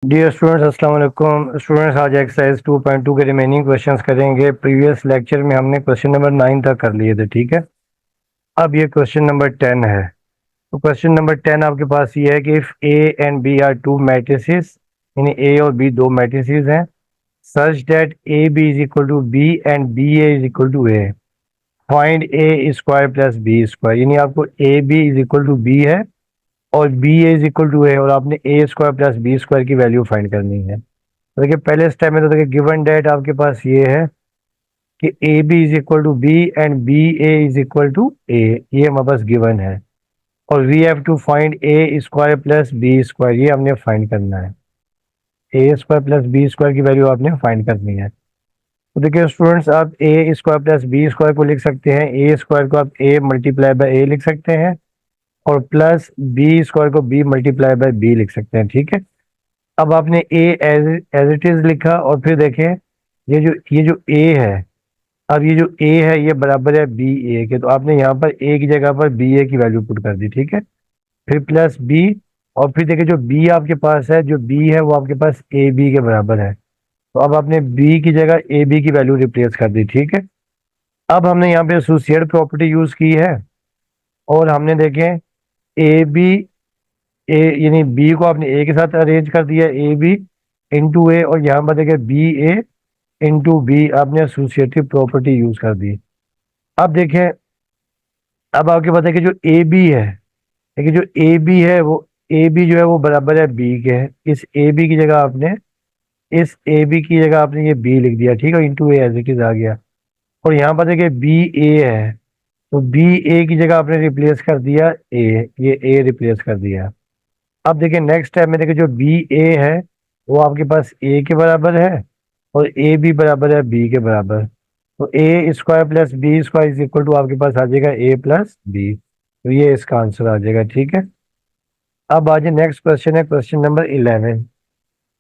Dear students, अस्सलाम वालेकुम। Students, आज एक्सरसाइज 2.2 के रिमेनिंग क्वेश्चंस करेंगे। प्रीवियस लेक्चर में हमने क्वेश्चन नंबर 9 तक कर लिए थे, ठीक है। अब ये क्वेश्चन नंबर 10 है। तो क्वेश्चन नंबर 10 आपके पास ये है कि if A and B are two matrices, यानी ए और बी दो मैट्रिसेस हैं, such that A B is equal to B and B A is equal to A, find A square plus B square. यानी आपको A B is equal to B है और B A is equal to A, और आपने A square plus B square की value find करनी है। तो देखिए, पहले स्टेप में तो देखिए गिवन डेट आपके पास ये है कि A B is equal to B and B A is equal to A, ये हमारे पास गिवन है। और we have to find A square plus B square, ये हमने फाइंड करना है। A square plus B square की वैल्यू आपने फाइंड करनी है। तो देखिए स्टूडेंट्स, आप A square plus B square को लिख सकते हैं, ए स्क्वायर को आप ए मल्टीप्लाई बाय ए लिख सकते हैं, और प्लस बी स्क्वायर को बी मल्टीप्लाई बाय बी लिख सकते हैं, ठीक है। अब आपने ए एज इट इज लिखा, और फिर देखें ये जो ए है, अब ये जो ए है ये बराबर है बी ए के, तो आपने यहाँ पर ए की जगह पर बी ए की वैल्यू पुट कर दी, ठीक है। फिर प्लस बी, और फिर देखिए जो बी आपके पास है, जो बी है वो आपके पास ए बी के बराबर है, तो अब आपने बी की जगह ए बी की वैल्यू रिप्लेस कर दी, ठीक है। अब हमने यहाँ पे एसोसिएट प्रॉपर्टी यूज की है, और हमने देखें ए बी, ए यानी बी को आपने ए के साथ अरेंज कर दिया, ए बी इंटू ए, और यहाँ पर देखिए बी ए इंटू बी, आपने एसोसिएटिव प्रॉपर्टी यूज कर दी। अब देखें, अब आपके पता है कि जो ए बी है, देखिए जो ए बी है वो, ए बी जो है वो बराबर है बी के है। इस ए बी की जगह आपने, इस ए बी की जगह आपने ये बी लिख दिया, ठीक है, into A as it is आ गया। और यहाँ पर देखिए बी ए है, तो बी ए की जगह आपने रिप्लेस कर दिया ए, ये ए रिप्लेस कर दिया। अब देखिए नेक्स्ट स्टेप में देखिए जो बी ए है वो आपके पास ए के बराबर है, और ए बी बराबर है बी के बराबर, तो A square plus B square is equal to आपके पास आ जाएगा ए प्लस बी, तो ये इसका आंसर आ जाएगा, ठीक है। अब आ जाए नेक्स्ट क्वेश्चन है क्वेश्चन नंबर 11।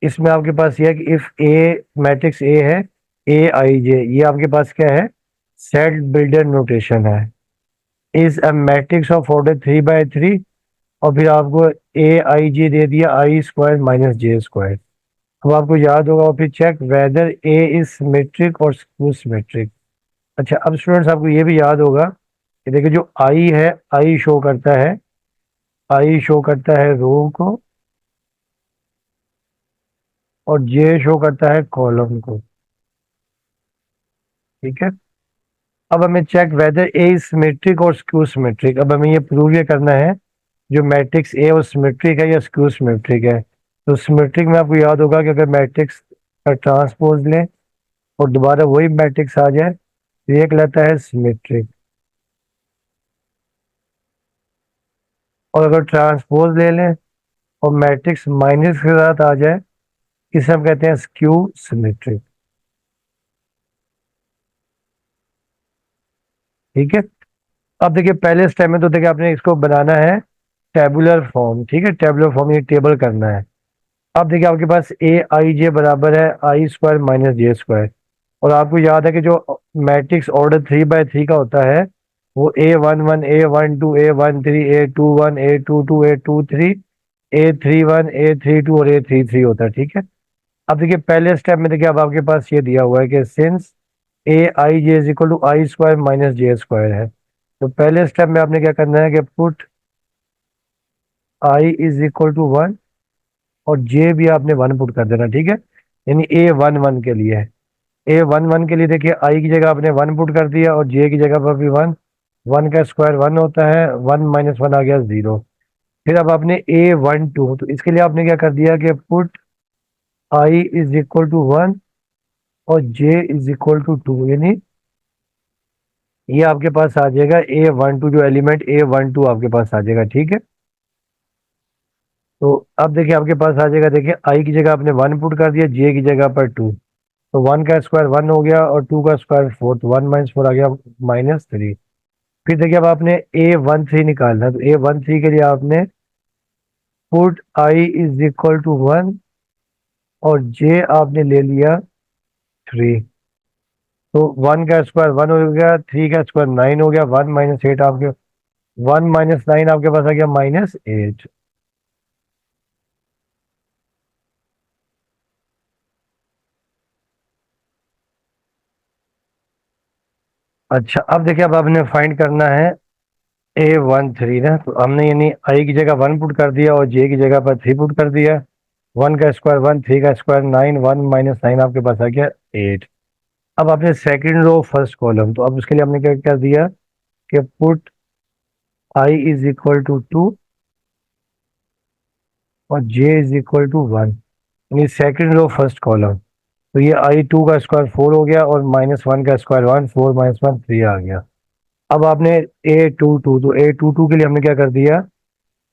इसमें आपके पास ये है कि इफ ए मैट्रिक्स ए है, ए आई जे, ये आपके पास क्या है, सेट बिल्डर नोटेशन है, is a matrix of order 3 by 3, और फिर आपको ए आई जे दे दिया i square minus j square. अब आपको याद होगा, और फिर check whether a is symmetric और स्क्यू सिमेट्रिक। अच्छा, अब स्टूडेंट्स आपको ये भी याद होगा कि देखिए जो आई है, आई शो करता है, आई शो करता है रो को, और जे शो करता है कॉलम को, ठीक है। अब हमें check whether a is symmetric और स्क्यू सिमेट्रिक। अब हमें ये प्रूव ये करना है जो मैट्रिक्स ए वो सिमेट्रिक है या स्क्यू सिमेट्रिक है। तो सिमेट्रिक में आपको याद होगा कि अगर मैट्रिक्स का ट्रांसपोज लें और दोबारा वही मैट्रिक्स आ जाए तो ये कहलाता है सिमेट्रिक, और अगर ट्रांसपोज ले लें और मैट्रिक्स माइनस के साथ आ जाए, इसे हम कहते हैं स्क्यू सिमेट्रिक, ठीक है। अब देखिए पहले स्टेप में तो देखिए आपने इसको बनाना है टेबुलर फॉर्म, ठीक है, टेबुलर फॉर्म ये टेबल करना है। अब देखिए आपके पास ए आई जे बराबर है आई स्क्वायर माइनस जे स्क्वायर, और आपको याद है कि जो मैट्रिक्स ऑर्डर 3 by 3 का होता है वो A11 A12 A13 A21 A22 A23 A31 A32 और A33 होता है, ठीक है। अब देखिए पहले स्टेप में देखिए अब आपके पास ये दिया हुआ है कि since a i j is equal to i square minus j square है, तो पहले स्टेप में आपने क्या करना है कि put I is equal to 1, और जे भी आपने 1 पुट कर देना, ठीक है। यानी A11 के लिए, A11 के लिए देखिए आई की जगह आपने 1 पुट कर दिया, और जे की जगह पर भी 1, 1 का स्क्वायर 1 होता है, 1 माइनस 1 आ गया 0। फिर अब आपने A12, तो इसके लिए आपने क्या कर दिया कि put I is equal to 1 और जे इज इक्वल टू 2, यानी ये आपके पास आ जाएगा A12, जो एलिमेंट A12 आपके पास आ जाएगा, ठीक है। तो अब देखिए आपके पास आ जाएगा, देखिए आई की जगह आपने 1 पुट कर दिया, जे की जगह पर 2, तो 1 का स्क्वायर 1 हो गया और 2 का स्क्वायर 4, तो 1 - 4 आ गया -3। फिर देखिए अब आपने A13 निकालना है, तो A13 के लिए आपने put I is equal to 1 और जे आपने ले लिया 3, तो 1 का स्क्वायर 1 हो गया, 3 का स्क्वायर 9 हो गया, 1 - 8 आपके, 1 - 9 आपके पास आ गया -8। अच्छा, अब देखिए, अब आपने फाइंड करना है A13 ना, तो हमने यानी आई की जगह 1 पुट कर दिया और जे की जगह पर 3 पुट कर दिया। 1 का स्क्वायर 1, 3 का स्क्वायर 9, 1 माइनस 9 आपके पास आ गया 8। अब आपने सेकंड रो फर्स्ट कॉलम, तो अब उसके लिए हमने क्या कर दिया कि put I is equal to 2 और जे इज इक्वल टू 1, यानी सेकंड रो फर्स्ट कॉलम। तो ये आई 2 का स्क्वायर 4 हो गया और माइनस 1 का स्क्वायर 1, 4 माइनस 1 3 आ गया। अब आपने A22, तो A22 के लिए हमने क्या कर दिया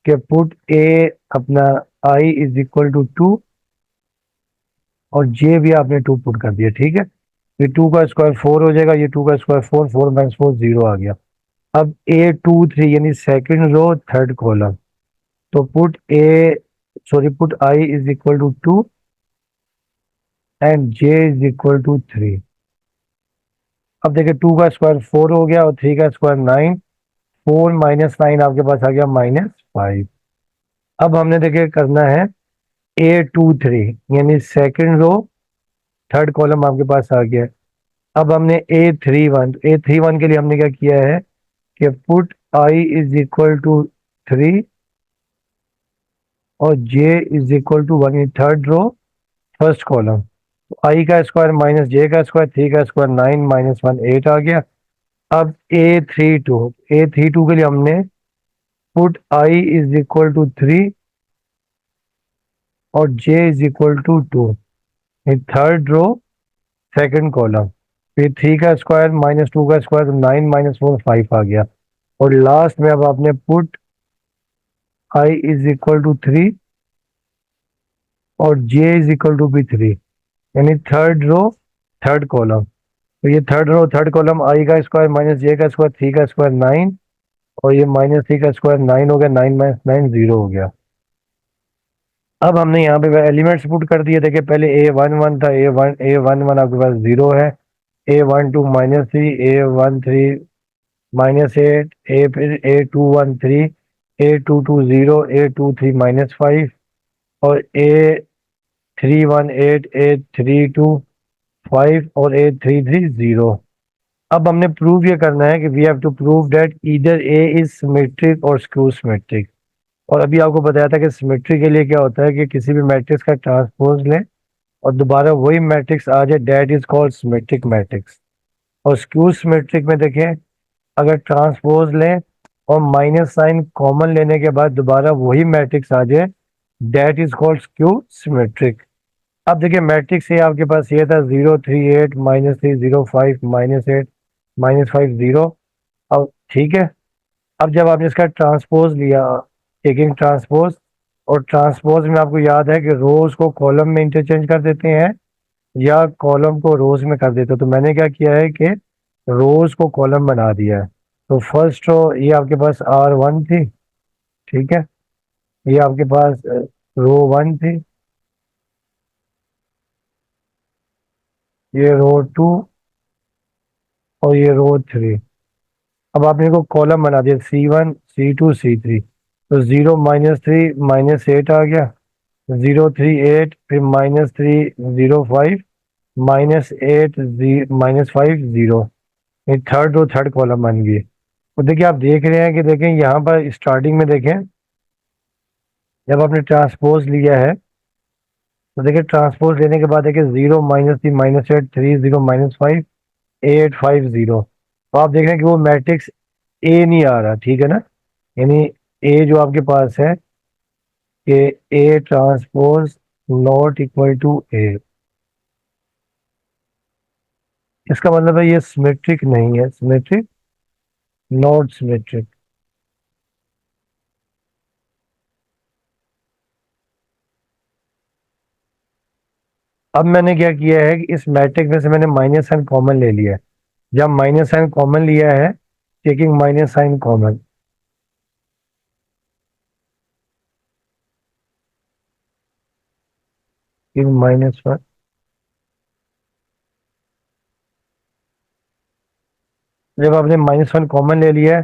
कि पुट ए अपना आई इज इक्वल टू 2 और जे भी आपने 2 पुट कर दिया, ठीक है। ये 2 का स्क्वायर 4 हो जाएगा, ये 2 का स्क्वायर 4, 4 माइनस 4 0 आ गया। अब A23 यानी सेकंड रो थर्ड कॉलम, तो put I is equal to 2 and j is equal to 3। अब देखिए 2 का स्क्वायर 4 हो गया और 3 का स्क्वायर 9, 4 माइनस 9 आपके पास आ गया -5। अब हमने देखिए करना है A23 यानी सेकंड रो थर्ड कॉलम आपके पास आ गया। अब हमने A31 के लिए हमने क्या किया है कि put I is equal to 3 और J is equal to 1, third row first column. I का स्क्वायर माइनस जे का स्क्वायर, 3 का स्क्वायर 9 माइनस 1 8 आ गया। अब A32 के लिए हमने put I is equal to 3 और J is equal to 2, third row second column. फिर 3 का स्क्वायर माइनस 2 का स्क्वायर, तो 9 माइनस 4 5 आ गया। और लास्ट में अब आपने put I is equal to 3 और जे इज इक्वल टू भी 3, यानी थर्ड रो थर्ड कॉलम। तो ये third row third column, I का स्क्वायर माइनस जे का स्क्वायर, 3 का स्क्वायर 9 और ये माइनस 3 का स्क्वायर 9 हो गया, 9 माइनस 9 0 हो गया। अब हमने यहाँ पे एलिमेंट्स पुट कर दिए। देखिए पहले A11 था, A11 आपके पास 0 है, A12 -3, A13 -8, फिर A213, A22 0, A23 -5 और A318, A32 5 और A33 0। अब हमने प्रूव ये करना है कि we have to prove that either a is symmetric और स्क्यू सिमेट्रिक। और अभी आपको बताया था कि सिमेट्री के लिए क्या होता है कि किसी भी मैट्रिक्स का ट्रांसपोज लें और दोबारा वही मैट्रिक्स आ जाए, that is called symmetric matrix. और स्क्यू सिमेट्रिक में देखें, अगर ट्रांसपोज लें और माइनस साइन कॉमन लेने के बाद दोबारा वही मैट्रिक्स आ जाए, that is called skew symmetric. अब देखिए मैट्रिक्स ये आपके पास ये था 0 3 8 -3 0 5 -8 -5 0। अब ठीक है, अब जब आपने इसका ट्रांसपोज लिया, टेकिंग ट्रांसपोज, और ट्रांसपोज में आपको याद है कि रोज को कॉलम में इंटरचेंज कर देते हैं या कॉलम को रोज में कर देते हो, तो मैंने क्या किया है कि रोज को कॉलम बना दिया है। तो फर्स्ट रो ये आपके पास R1 थी, ठीक है, ये आपके पास रो 1 थी, ये रो 2 और ये रो 3। अब आपने इनको कॉलम बना दिया C1 C2 C3। तो 0 -3 -8 आ गया, 0 3 8, फिर -3 0 5 -8 -5 0, ये थर्ड रो थर्ड कॉलम बन गई। तो देखिए आप देख रहे हैं कि देखें यहाँ पर स्टार्टिंग में देखें, जब आपने ट्रांसपोज लिया है तो देखिए ट्रांसपोज लेने के बाद देखिए 0 -3 -8 3 0 -5 8 5 0। तो आप देख रहे हैं कि वो मैट्रिक्स ए नहीं आ रहा, ठीक है ना, यानी ए जो आपके पास है कि ए transpose not equal to A, इसका मतलब है ये सिमेट्रिक नहीं है, सिमेट्रिक नॉट सिमेट्रिक। अब मैंने क्या किया है कि इस मैट्रिक्स में से मैंने माइनस साइन कॉमन ले लिया है। जब माइनस साइन कॉमन लिया है, टेकिंग माइनस साइन कॉमन, -1, जब आपने -1 कॉमन ले लिया है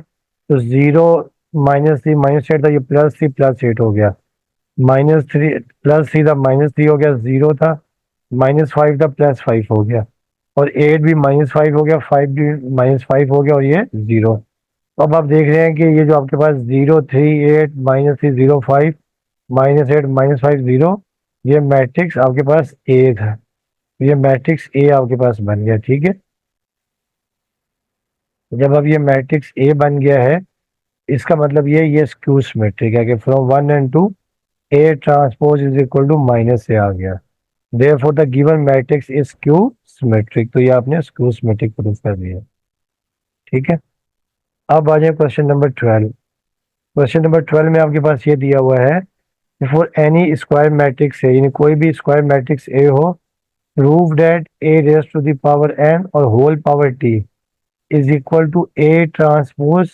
तो 0 -3 -8 था, ये +3 +8 हो गया, -3 +3 था -3 हो गया, 0 था, -5 था, +5 हो गया। और 8 भी -5 हो गया, 5 भी -5 हो गया और ये 0। तो अब आप देख रहे हैं कि ये जो आपके पास 0 3 8 -3 0 5 -8 -5 0, ये मैट्रिक्स आपके पास ए था। ये मैट्रिक्स ए आपके पास बन गया, ठीक है। जब अब ये मैट्रिक्स ए बन गया है, इसका मतलब ये स्क्यू सिमेट्रिक है कि from 1 and 2 A transpose is equal to minus A आ गया। Therefore the given matrix is skew symmetric. तो ये आपने स्क्यू सिमेट्रिक प्रूव कर दिया, ठीक है। अब आ जाए क्वेश्चन नंबर 12। क्वेश्चन नंबर 12 में आपके पास ये दिया हुआ है, for any square matrix A, यानी कोई भी स्क्वायर मैट्रिक्स ए हो, prove that A raise to the power n और whole power T is equal to A transpose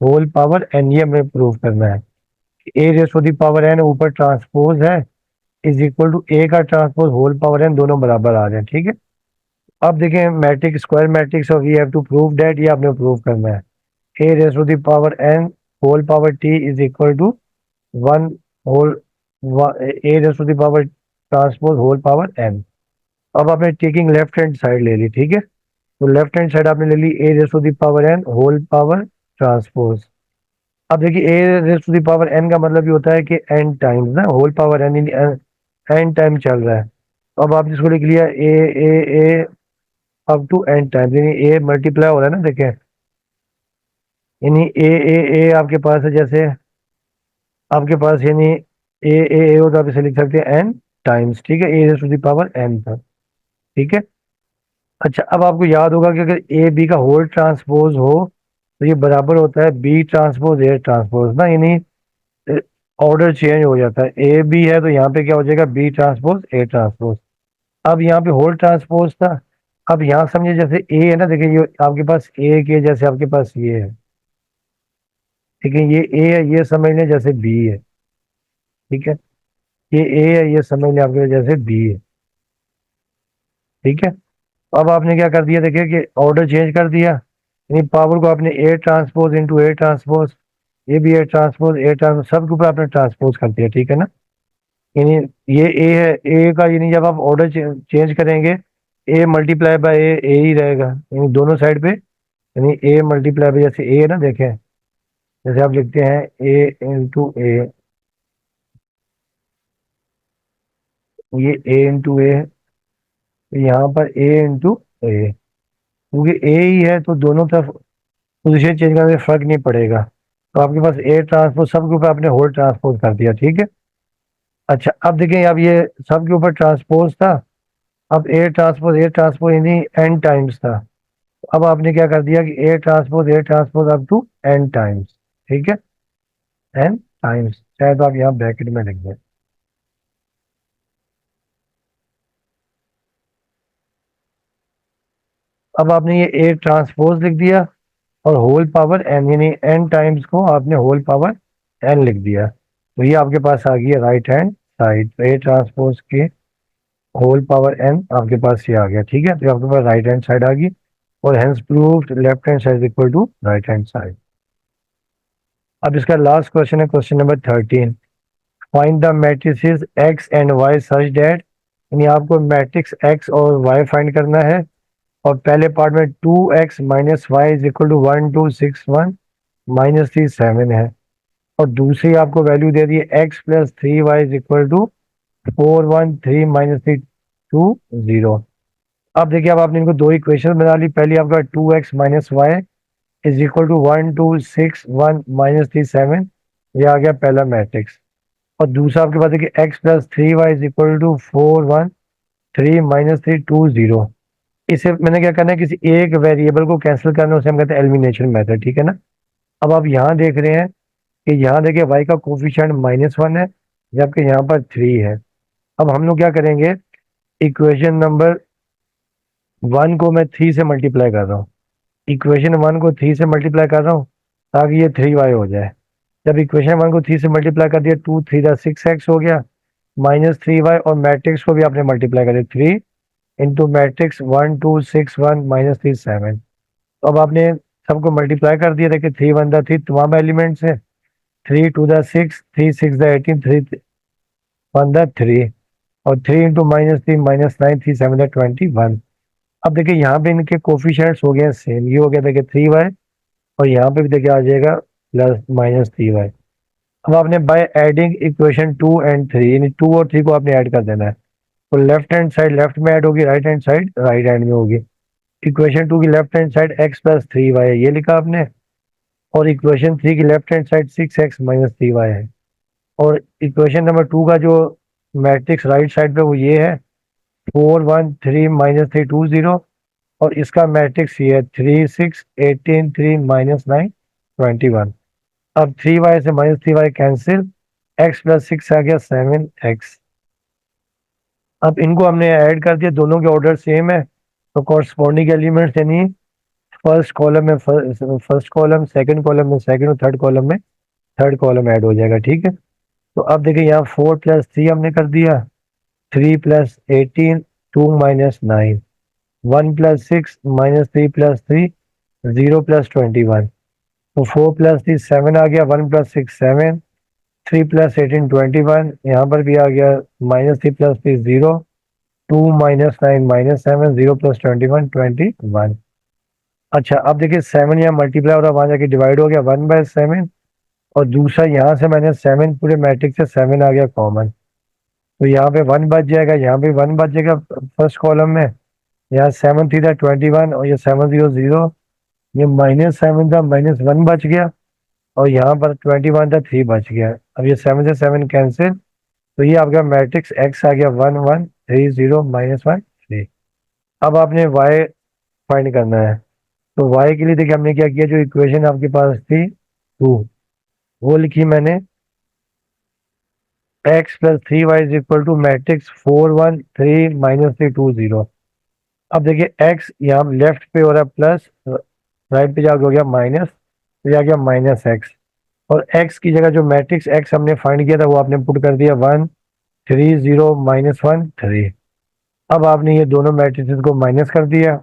whole power n. ये हमें प्रूव करना है। A raise to the power n ऊपर ट्रांसपोज है, इज इक्वल टू ए का transpose whole power N, दोनों बराबर आ रहे हैं, ठीक है। अब देखें मैट्रिक्स स्क्वायर मैट्रिक्स और we have to prove that, ये आपने प्रूव करना है। A raise to the power n whole power T is equal to 1 whole A raise to the power transpose whole power n. अब आपने taking left hand side ले ली, ठीक है। तो लेफ्ट हैंड साइड आपने ले ली A raise to the power n whole power transpose. अब देखिए A raise to the power n का मतलब ये होता है कि एन टाइम्स ना whole power n, n time चल रहा है। तो अब आपने इसको लिख लिया A up to n times, यानी ए मल्टीप्लाई हो रहा है ना, देखें। यानी ए आपके पास है, जैसे आपके पास यानी ए हो तो आप इसे लिख सकते हैं एन टाइम्स, ठीक है। A raise to the power n पर, ठीक है। अच्छा, अब आपको याद होगा कि अगर ए बी का होल ट्रांसपोज हो तो ये बराबर होता है बी ट्रांसपोज ए ट्रांसपोज ना, यानी ऑर्डर चेंज हो जाता है। ए बी है तो यहाँ पे क्या हो जाएगा, बी ट्रांसपोज ए ट्रांसपोज। अब यहाँ पे होल ट्रांसपोज था। अब यहाँ समझिए जैसे ए है ना, देखिए ये आपके पास ए के जैसे आपके पास ये है, ठीक है। ये ए है, ये समझ लें जैसे बी है, ठीक है। ये ए है, ये समझ लें आपके जैसे बी है, ठीक है। अब आपने क्या कर दिया, देखिए कि ऑर्डर चेंज कर दिया, यानी पावर को आपने A transpose into A transpose, ये भी ए ट्रांसपोज ए ट्रांसपोज, सब के ऊपर आपने ट्रांसपोज कर दिया, ठीक है ना। यानी ये ए है, ए का यानी जब आप ऑर्डर चेंज करेंगे, ए मल्टीप्लाई बाय ए ही रहेगा, यानी दोनों साइड पे, यानी ए मल्टीप्लाई बाय, जैसे ए है ना, देखें जैसे आप लिखते हैं ए इंटू ए, ये ए इंटू ए, यहाँ पर ए इंटू ए, क्योंकि ए ही है तो दोनों तरफ पोजीशन चेंज करने से फर्क नहीं पड़ेगा। तो आपके पास ए ट्रांसपोज सब के ऊपर आपने होल ट्रांसपोज कर दिया, ठीक है। अच्छा, अब देखें अब ये सब के ऊपर ट्रांसपोज था, अब ए ट्रांसपोज यानी एन टाइम्स था। अब आपने क्या कर दिया कि ए transpose up to n times, ठीक है। एन टाइम्स, चाहे तो आप यहाँ ब्रैकेट में लिख दें। अब आपने ये ए ट्रांसपोज लिख दिया और होल पावर एन, यानी एन टाइम्स को आपने होल पावर एन लिख दिया। तो ये आपके पास आ गई है राइट हैंड साइड, तो ए ट्रांसपोज के होल पावर एन आपके पास ये आ गया, ठीक है। तो आपके पास राइट हैंड साइड आ गई, और hence proved left hand side equal to right hand side. अब इसका लास्ट क्वेश्चन है question number 13। Find the matrices x and y such that, यानी आपको मैट्रिक्स एक्स और वाई फाइंड करना है। और पहले पार्ट में 2x minus y is equal to 1 2 6 1 -3 7 है, और दूसरी आपको वैल्यू दे दी है x+3y इज इक्वल टू 4 1 3 -3 2 0। अब देखिए, अब आपने इनको दो इक्वेशन बना ली। पहली आपका 2x minus y is equal to 1 2 6 1 -3 7, ये आ गया पहला मैट्रिक्स। और दूसरा आपके पास देखिए x+3y इज इक्वल टू 4 1 3 -3 2 0। इसे मैंने क्या करना है, किसी एक वेरिएबल को कैंसिल करना है, उसे हम कहते हैं एलिमिनेशन मेथड, ठीक है ना। अब आप यहाँ देख रहे हैं कि यहाँ देखिए y का कोफिशिएंट -1 है, जबकि यहाँ पर 3 है। अब हम लोग क्या करेंगे, इक्वेशन नंबर 1 को मैं 3 से मल्टीप्लाई कर रहा हूँ, इक्वेशन 1 को 3 से मल्टीप्लाई कर रहा हूँ ताकि ये 3y हो जाए। जब इक्वेशन 1 को 3 से मल्टीप्लाई कर दिया, 2 3 6x हो गया, -3y, और मैट्रिक्स को भी आपने मल्टीप्लाई कर दिया 3 इंटू मैट्रिक्स 1 2 6 1 -3 7। तो अब आपने सबको मल्टीप्लाई कर दिया, देखिए 3 1 3 तमाम एलिमेंट्स है, 3 2 6 3 6 18 3 1 3, और 3 इंटू -3 -9 3 7 21। अब देखिए यहाँ पे इनके कोफिशिएंट्स हो गए सेम, ये हो गया देखिए 3y, और यहाँ पे भी देखिए आ जाएगा +-3y। अब आपने बाय एडिंग इक्वेशन 2 और 3, यानी 2 और 3 को आपने ऐड कर देना है। तो लेफ्ट हैंड साइड लेफ्ट में ऐड होगी, right hand side right hand में होगी। इक्वेशन 2 की लेफ्ट हैंड साइड x+3y है, ये लिखा आपने, और इक्वेशन 3 की लेफ्ट हैंड साइड 6x-3y है। और इक्वेशन नंबर 2 का जो मैट्रिक्स राइट साइड पे वो ये है 4 1 3 -3 2 0, और इसका मैट्रिक्स ये है 3 6 18 3 -9 21। अब 3y से -3y कैंसिल, x+6 आ गया 7x। अब इनको हमने ऐड कर दिया, दोनों के ऑर्डर सेम है, तो कॉरस्पॉन्डिंग एलिमेंट्स यानी फर्स्ट कॉलम में फर्स्ट कॉलम, सेकंड कॉलम में सेकंड, और थर्ड कॉलम में थर्ड कॉलम ऐड हो जाएगा। ठीक है, तो अब देखिए यहाँ 4+3 हमने कर दिया, 3+18 2 -9, 1+6 -3+3 0+21। तो 4+3 7 आ गया, 1+6 7, 3+18 21, यहाँ पर भी आ गया, -3+3 0, 2 -9 -7 0+21 21। अच्छा, अब देखिए 7 यहाँ मल्टीप्लाई और वहां जाके डिवाइड हो गया 1/7, और दूसरा यहाँ से मैंने 7 पूरे मैट्रिक्स से 7 आ गया कॉमन, तो यहाँ पे 1 बच जाएगा, यहाँ पे 1 बच जाएगा फर्स्ट कॉलम में। यहाँ 7 3 था 21, और ये 7 0 0, ये -7 था -1 बच गया, और यहाँ पर 21 था 3 बच गया। अब ये 7 से 7 कैंसिल, तो ये आपका मैट्रिक्स एक्स आ गया 1 1 3 0 -1 3। अब आपने वाई फाइंड करना है, तो वाई के लिए देखिए हमने क्या किया, जो इक्वेशन आपके पास थी 2 वो लिखी मैंने, x+3y is equal two matrix 4 1 3 -3 2 0। अब देखिए x यहाँ लेफ्ट पे हो रहा है प्लस, राइट पे जाके हो गया माइनस, तो ये आ गया -x, और x की जगह जो मैट्रिक्स x हमने फाइंड किया था वो आपने पुट कर दिया 1 3 0 -1 3। अब आपने ये दोनों मैट्रिसेस को माइनस कर दिया,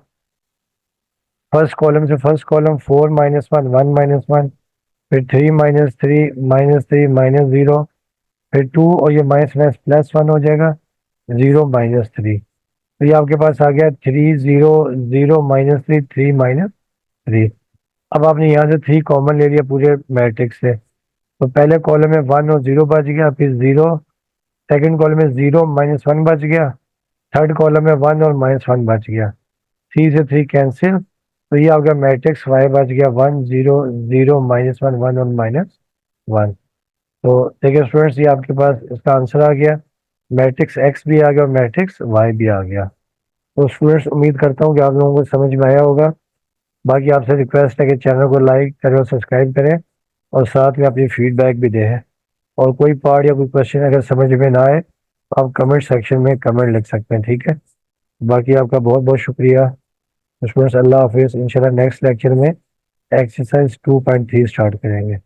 फर्स्ट कॉलम से फर्स्ट कॉलम 4 -1 1 -1, फिर 3 -3 -3 -0, फिर 2, और ये माइनस माइनस +1 हो जाएगा 0 -3। तो ये आपके पास आ गया 3 0 0 -3 3 -3। अब आपने यहाँ से 3 कॉमन ले लिया पूरे मैट्रिक्स से, तो पहले कॉलम में 1 और 0 बच गया, फिर 0, सेकंड कॉलम में 0 -1 बच गया, थर्ड कॉलम में 1 और -1 बच गया, 3 से 3 कैंसिल, तो ये आपका मैट्रिक्स y बच गया 1 0 0 -1 1 और -1। तो देखिए स्टूडेंट्स, ये आपके पास इसका आंसर आ गया, मैट्रिक्स x भी आ गया और मैट्रिक्स y भी आ गया। तो स्टूडेंट्स, उम्मीद करता हूँ कि आप लोगों को समझ में आया होगा। बाकी आपसे रिक्वेस्ट है कि चैनल को लाइक करें और सब्सक्राइब करें, और साथ में अपनी फीडबैक भी दें, और कोई पार्ट या कोई क्वेश्चन अगर समझ में ना आए तो आप कमेंट सेक्शन में कमेंट लिख सकते हैं। ठीक है, बाकी आपका बहुत बहुत शुक्रिया स्टूडेंट्स। अल्लाह हाफिज़। इंशाल्लाह नेक्स्ट लेक्चर में एक्सरसाइज 2.3 स्टार्ट करेंगे।